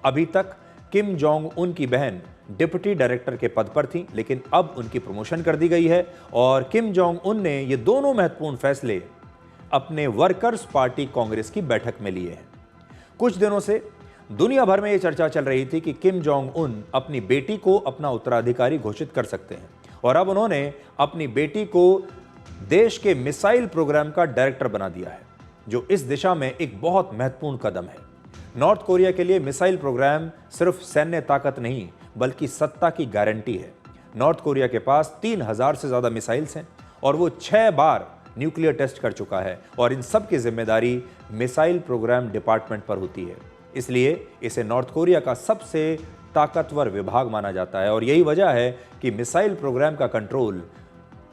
अभी तक किम जोंग उन की बहन डिप्टी डायरेक्टर के पद पर थी, लेकिन अब उनकी प्रमोशन कर दी गई है और किम जोंग उन ने ये दोनों महत्वपूर्ण फैसले अपने वर्कर्स पार्टी कांग्रेस की बैठक में लिए हैं। कुछ दिनों से दुनिया भर में यह चर्चा चल रही थी कि किम जोंग उन अपनी बेटी को अपना उत्तराधिकारी घोषित कर सकते हैं और अब उन्होंने अपनी बेटी को देश के मिसाइल प्रोग्राम का डायरेक्टर बना दिया है, जो इस दिशा में एक बहुत महत्वपूर्ण कदम है। नॉर्थ कोरिया के लिए मिसाइल प्रोग्राम सिर्फ सैन्य ताकत नहीं बल्कि सत्ता की गारंटी है। नॉर्थ कोरिया के पास 3000 से ज्यादा मिसाइल्स हैं और वो 6 बार न्यूक्लियर टेस्ट कर चुका है और इन सब की जिम्मेदारी मिसाइल प्रोग्राम डिपार्टमेंट पर होती है। इसलिए इसे नॉर्थ कोरिया का सबसे ताकतवर विभाग माना जाता है और यही वजह है कि मिसाइल प्रोग्राम का कंट्रोल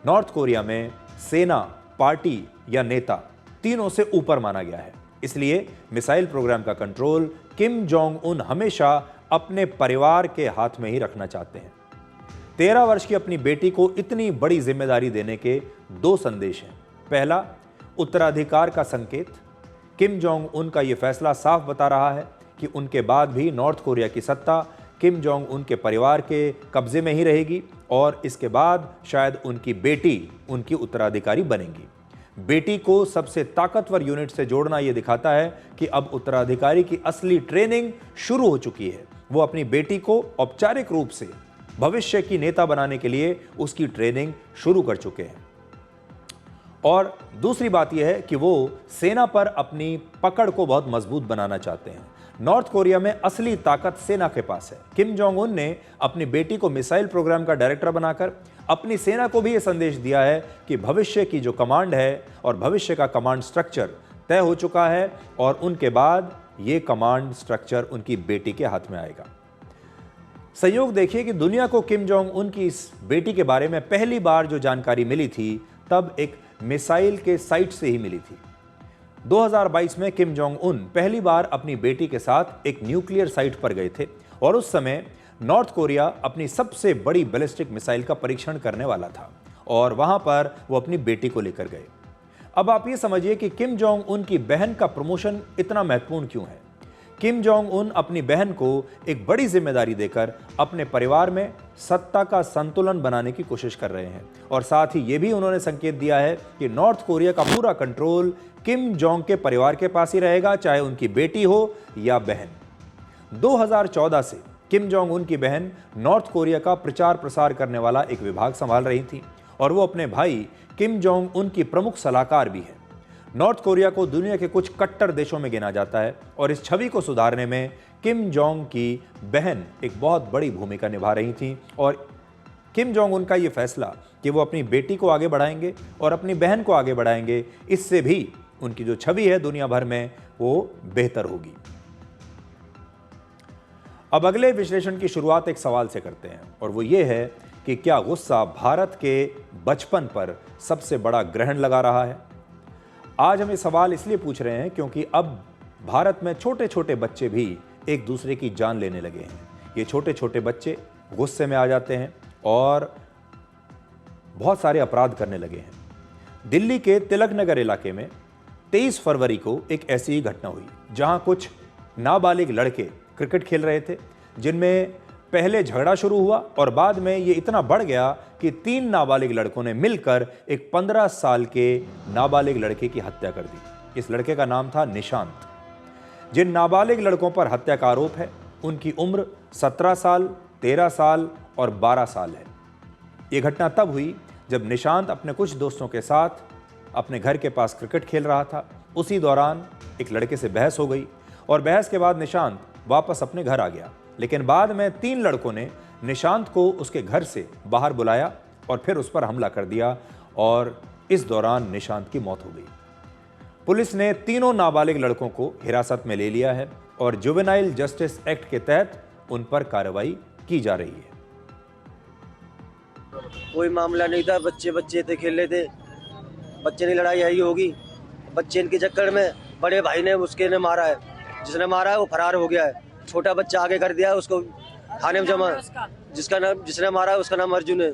नॉर्थ कोरिया में सेना, पार्टी या नेता तीनों से ऊपर माना गया है। इसलिए मिसाइल प्रोग्राम का कंट्रोल किम जोंग उन हमेशा अपने परिवार के हाथ में ही रखना चाहते हैं। 13 वर्ष की अपनी बेटी को इतनी बड़ी जिम्मेदारी देने के 2 संदेश हैं। पहला, उत्तराधिकार का संकेत। किम जोंग उन का यह फैसला साफ बता रहा है कि उनके बाद भी नॉर्थ कोरिया की सत्ता किम जोंग उन के परिवार के कब्जे में ही रहेगी और इसके बाद शायद उनकी बेटी उनकी उत्तराधिकारी बनेंगी। बेटी को सबसे ताकतवर यूनिट से जोड़ना यह दिखाता है कि अब उत्तराधिकारी की असली ट्रेनिंग शुरू हो चुकी है। वो अपनी बेटी को औपचारिक रूप से भविष्य की नेता बनाने के लिए उसकी ट्रेनिंग शुरू कर चुके हैं। और दूसरी बात यह है कि वो सेना पर अपनी पकड़ को बहुत मजबूत बनाना चाहते हैं। नॉर्थ कोरिया में असली ताकत सेना के पास है। किम जोंग उन ने अपनी बेटी को मिसाइल प्रोग्राम का डायरेक्टर बनाकर अपनी सेना को भी यह संदेश दिया है कि भविष्य की जो कमांड है और भविष्य का कमांड स्ट्रक्चर तय हो चुका है और उनके बाद ये कमांड स्ट्रक्चर उनकी बेटी के हाथ में आएगा। संयोग देखिए कि दुनिया को किम जोंग उन की इस बेटी के बारे में पहली बार जो जानकारी मिली थी तब एक मिसाइल के साइट से ही मिली थी। 2022 में किम जोंग उन पहली बार अपनी बेटी के साथ एक न्यूक्लियर साइट पर गए थे और उस समय नॉर्थ कोरिया अपनी सबसे बड़ी बैलिस्टिक मिसाइल का परीक्षण करने वाला था और वहां पर वो अपनी बेटी को लेकर गए। अब आप ये समझिए कि किम जोंग उन की बहन का प्रमोशन इतना महत्वपूर्ण क्यों है। किम जोंग उन अपनी बहन को एक बड़ी जिम्मेदारी देकर अपने परिवार में सत्ता का संतुलन बनाने की कोशिश कर रहे हैं और साथ ही ये भी उन्होंने संकेत दिया है कि नॉर्थ कोरिया का पूरा कंट्रोल किम जोंग के परिवार के पास ही रहेगा, चाहे उनकी बेटी हो या बहन। 2014 से किम जोंग उन की बहन नॉर्थ कोरिया का प्रचार प्रसार करने वाला एक विभाग संभाल रही थी और वो अपने भाई किम जोंग उन की प्रमुख सलाहकार भी है। नॉर्थ कोरिया को दुनिया के कुछ कट्टर देशों में गिना जाता है और इस छवि को सुधारने में किम जोंग की बहन एक बहुत बड़ी भूमिका निभा रही थी और किम जोंग उन का ये फैसला कि वो अपनी बेटी को आगे बढ़ाएंगे और अपनी बहन को आगे बढ़ाएंगे, इससे भी उनकी जो छवि है दुनिया भर में वो बेहतर होगी। अब अगले विश्लेषण की शुरुआत एक सवाल से करते हैं और वो ये है कि क्या गुस्सा भारत के बचपन पर सबसे बड़ा ग्रहण लगा रहा है। आज हम ये सवाल इसलिए पूछ रहे हैं क्योंकि अब भारत में छोटे छोटे बच्चे भी एक दूसरे की जान लेने लगे हैं। ये छोटे छोटे बच्चे गुस्से में आ जाते हैं और बहुत सारे अपराध करने लगे हैं। दिल्ली के तिलक नगर इलाके में 23 फरवरी को एक ऐसी ही घटना हुई जहां कुछ नाबालिग लड़के क्रिकेट खेल रहे थे, जिनमें पहले झगड़ा शुरू हुआ और बाद में ये इतना बढ़ गया कि 3 नाबालिग लड़कों ने मिलकर एक 15 साल के नाबालिग लड़के की हत्या कर दी। इस लड़के का नाम था निशांत। जिन नाबालिग लड़कों पर हत्या का आरोप है उनकी उम्र 17 साल, 13 साल और 12 साल है। ये घटना तब हुई जब निशांत अपने कुछ दोस्तों के साथ अपने घर के पास क्रिकेट खेल रहा था। उसी दौरान एक लड़के से बहस हो गई और बहस के बाद निशांत वापस अपने घर आ गया, लेकिन बाद में 3 लड़कों ने निशांत को उसके घर से बाहर बुलाया और फिर उस पर हमला कर दिया और इस दौरान निशांत की मौत हो गई। पुलिस ने तीनों नाबालिग लड़कों को हिरासत में ले लिया है और जुवेनाइल जस्टिस एक्ट के तहत उन पर कार्रवाई की जा रही है। कोई मामला नहीं था, बच्चे थे, खेल रहे थे, बच्चे ने लड़ाई यही होगी। बच्चे इनके चक्कर में बड़े भाई ने उसके ने मारा है, जिसने मारा है वो फरार हो गया है। छोटा बच्चा आगे कर दिया, उसको थाने में जमा, जिसने मारा है उसका नाम अर्जुन है।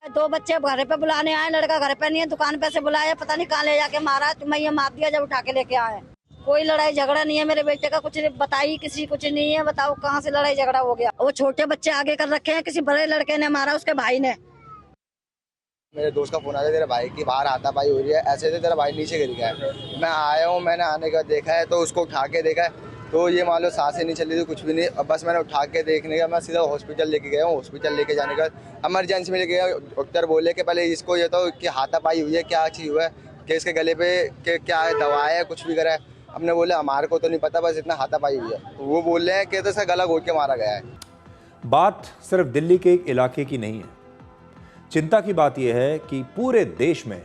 2 बच्चे घर पे बुलाने आए, लड़का घर पे नहीं है, दुकान पे से बुलाया, पता नहीं कहाँ ले जाके मारा, तुम्हें ये मार दिया जब उठा के लेके आए। कोई लड़ाई झगड़ा नहीं है, मेरे बेटे का कुछ बताई किसी कुछ नहीं है। बताओ कहाँ से लड़ाई झगड़ा हो गया। वो छोटे बच्चे आगे कर रखे हैं, किसी बड़े लड़के ने मारा, उसके भाई ने। मेरे दोस्त का फोन आया, तेरे भाई की बाहर हाथापाई हो रही है, ऐसे तेरा भाई नीचे गिर गया है। मैं आया हूँ, मैंने आने का देखा है तो उसको उठा के देखा है तो ये मान लो सांसें नहीं चल रही थी, कुछ भी नहीं। अब बस मैंने उठा के देखने का, मैं सीधा हॉस्पिटल लेके गया हूँ। हॉस्पिटल लेके जाने का इमरजेंसी में लेके गया, डॉक्टर बोले कि पहले इसको ये तो कि हाथापाई हुई है, क्या चीज़ हुआ है, कि इसके गले पे कि क्या दवा है, कुछ भी करा है। हमने बोले हमारे को तो नहीं पता, बस इतना हाथापाई हुई है। तो वो बोल रहे हैं कि तो इसका गला घोट के मारा गया है। बात सिर्फ दिल्ली के एक इलाके की नहीं है। चिंता की बात यह है कि पूरे देश में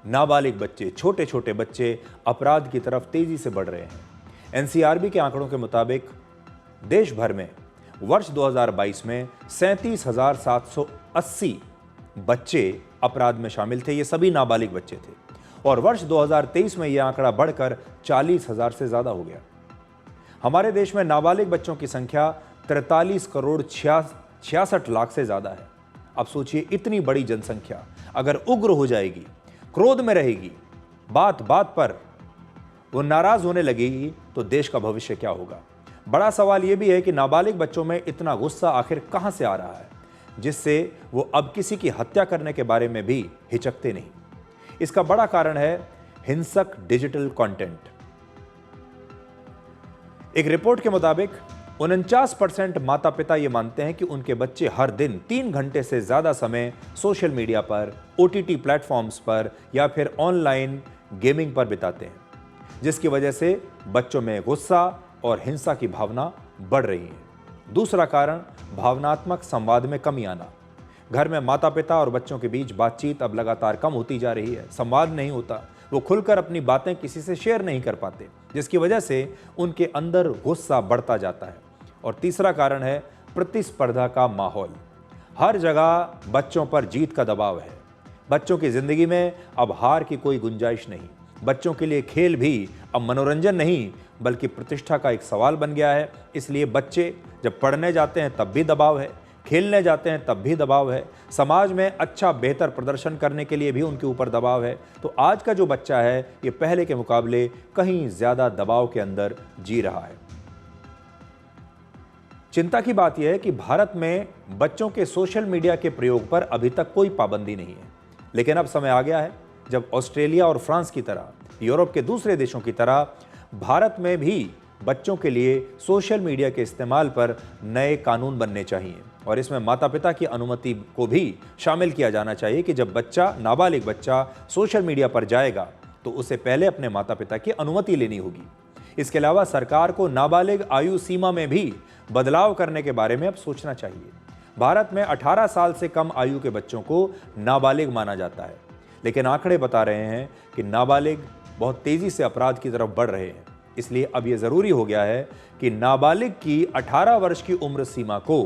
नाबालिग बच्चे, छोटे छोटे बच्चे अपराध की तरफ तेजी से बढ़ रहे हैं। एनसीआरबी के आंकड़ों के मुताबिक देश भर में वर्ष 2022 में 37,780 बच्चे अपराध में शामिल थे। ये सभी नाबालिग बच्चे थे और वर्ष 2023 में यह आंकड़ा बढ़कर 40,000 से ज्यादा हो गया। हमारे देश में नाबालिग बच्चों की संख्या 43 करोड़ 66 लाख से ज्यादा है। अब सोचिए, इतनी बड़ी जनसंख्या अगर उग्र हो जाएगी, क्रोध में रहेगी, बात बात पर वो नाराज होने लगेगी तो देश का भविष्य क्या होगा। बड़ा सवाल यह भी है कि नाबालिग बच्चों में इतना गुस्सा आखिर कहां से आ रहा है जिससे वो अब किसी की हत्या करने के बारे में भी हिचकते नहीं। इसका बड़ा कारण है हिंसक डिजिटल कंटेंट। एक रिपोर्ट के मुताबिक 49% माता पिता यह मानते हैं कि उनके बच्चे हर दिन 3 घंटे से ज्यादा समय सोशल मीडिया पर, OTT प्लेटफॉर्म्स पर या फिर ऑनलाइन गेमिंग पर बिताते हैं, जिसकी वजह से बच्चों में गुस्सा और हिंसा की भावना बढ़ रही है। दूसरा कारण भावनात्मक संवाद में कमी आना। घर में माता पिता और बच्चों के बीच बातचीत अब लगातार कम होती जा रही है, संवाद नहीं होता, वो खुलकर अपनी बातें किसी से शेयर नहीं कर पाते, जिसकी वजह से उनके अंदर गुस्सा बढ़ता जाता है। और तीसरा कारण है प्रतिस्पर्धा का माहौल। हर जगह बच्चों पर जीत का दबाव है। बच्चों की जिंदगी में अब हार की कोई गुंजाइश नहीं। बच्चों के लिए खेल भी अब मनोरंजन नहीं बल्कि प्रतिष्ठा का एक सवाल बन गया है। इसलिए बच्चे जब पढ़ने जाते हैं तब भी दबाव है, खेलने जाते हैं तब भी दबाव है, समाज में अच्छा बेहतर प्रदर्शन करने के लिए भी उनके ऊपर दबाव है। तो आज का जो बच्चा है ये पहले के मुकाबले कहीं ज्यादा दबाव के अंदर जी रहा है। चिंता की बात यह है कि भारत में बच्चों के सोशल मीडिया के प्रयोग पर अभी तक कोई पाबंदी नहीं है, लेकिन अब समय आ गया है जब ऑस्ट्रेलिया और फ्रांस की तरह, यूरोप के दूसरे देशों की तरह भारत में भी बच्चों के लिए सोशल मीडिया के इस्तेमाल पर नए कानून बनने चाहिए और इसमें माता पिता की अनुमति को भी शामिल किया जाना चाहिए कि जब नाबालिग बच्चा सोशल मीडिया पर जाएगा तो उसे पहले अपने माता पिता की अनुमति लेनी होगी। इसके अलावा सरकार को नाबालिग आयु सीमा में भी बदलाव करने के बारे में अब सोचना चाहिए। भारत में 18 साल से कम आयु के बच्चों को नाबालिग माना जाता है, लेकिन आंकड़े बता रहे हैं कि नाबालिग बहुत तेजी से अपराध की तरफ बढ़ रहे हैं। इसलिए अब यह जरूरी हो गया है कि नाबालिग की 18 वर्ष की उम्र सीमा को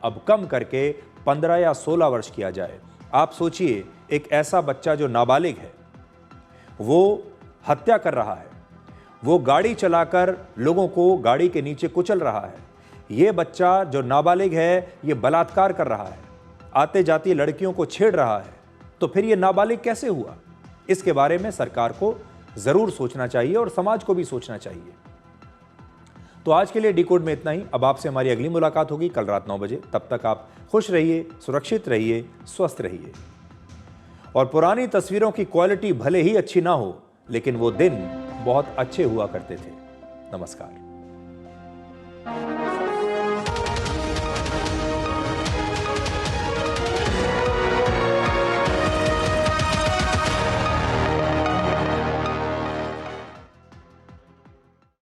अब कम करके 15 या 16 वर्ष किया जाए। आप सोचिए, एक ऐसा बच्चा जो नाबालिग है, वो हत्या कर रहा है, वो गाड़ी चलाकर लोगों को गाड़ी के नीचे कुचल रहा है, ये बच्चा जो नाबालिग है ये बलात्कार कर रहा है, आते जाती लड़कियों को छेड़ रहा है, तो फिर ये नाबालिग कैसे हुआ? इसके बारे में सरकार को जरूर सोचना चाहिए और समाज को भी सोचना चाहिए। तो आज के लिए डिकोड में इतना ही। अब आपसे हमारी अगली मुलाकात होगी कल रात 9 बजे। तब तक आप खुश रहिए, सुरक्षित रहिए, स्वस्थ रहिए। और पुरानी तस्वीरों की क्वालिटी भले ही अच्छी ना हो, लेकिन वो दिन बहुत अच्छे हुआ करते थे। नमस्कार।